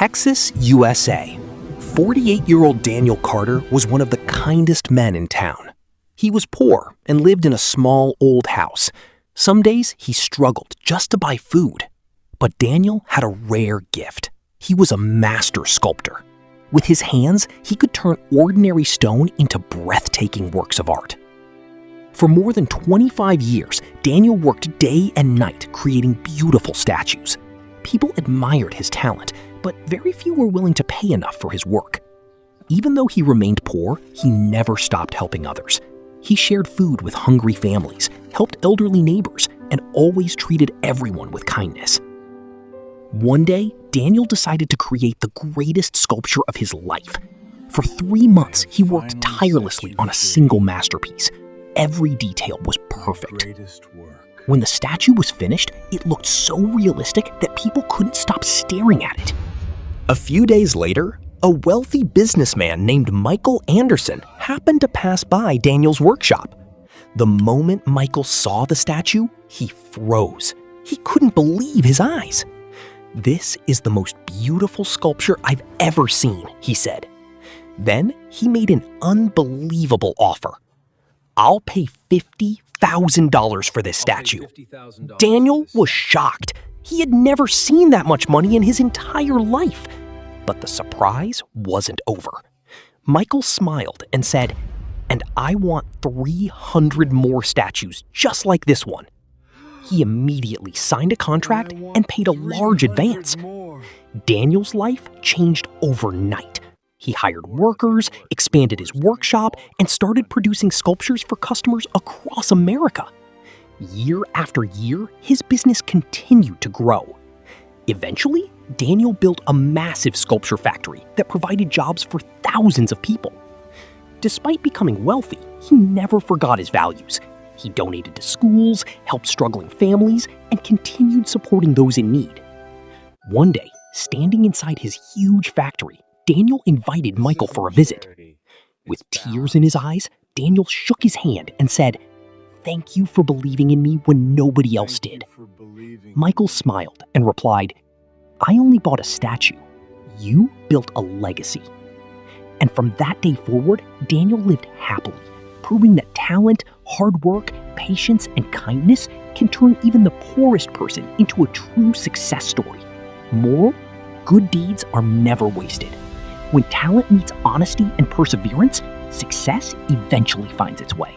Texas, USA. 48-year-old Daniel Carter was one of the kindest men in town. He was poor and lived in a small old house. Some days he struggled just to buy food. But Daniel had a rare gift. He was a master sculptor. With his hands, he could turn ordinary stone into breathtaking works of art. For more than 25 years, Daniel worked day and night creating beautiful statues. People admired his talent, but very few were willing to pay enough for his work. Even though he remained poor, he never stopped helping others. He shared food with hungry families, helped elderly neighbors, and always treated everyone with kindness. One day, Daniel decided to create the greatest sculpture of his life. For 3 months, he worked tirelessly on a single masterpiece. Every detail was perfect. When the statue was finished, it looked so realistic that people couldn't stop staring at it. A few days later, a wealthy businessman named Michael Anderson happened to pass by Daniel's workshop. The moment Michael saw the statue, he froze. He couldn't believe his eyes. "This is the most beautiful sculpture I've ever seen," he said. Then he made an unbelievable offer. "I'll pay $50,000 for this statue." Daniel was shocked. He had never seen that much money in his entire life. But the surprise wasn't over. Michael smiled and said, "And I want 300 more statues just like this one." He immediately signed a contract and paid a large advance. Daniel's life changed overnight. He hired workers, expanded his workshop, and started producing sculptures for customers across America. Year after year, his business continued to grow. Eventually, Daniel built a massive sculpture factory that provided jobs for thousands of people. Despite becoming wealthy, he never forgot his values. He donated to schools, helped struggling families, and continued supporting those in need. One day, standing inside his huge factory, Daniel invited Michael for a visit. With tears in his eyes, Daniel shook his hand and said, "Thank you for believing in me when nobody else did." Michael smiled and replied, "I only bought a statue. You built a legacy." And from that day forward, Daniel lived happily, proving that talent, hard work, patience, and kindness can turn even the poorest person into a true success story. Moral: good deeds are never wasted. When talent meets honesty and perseverance, success eventually finds its way.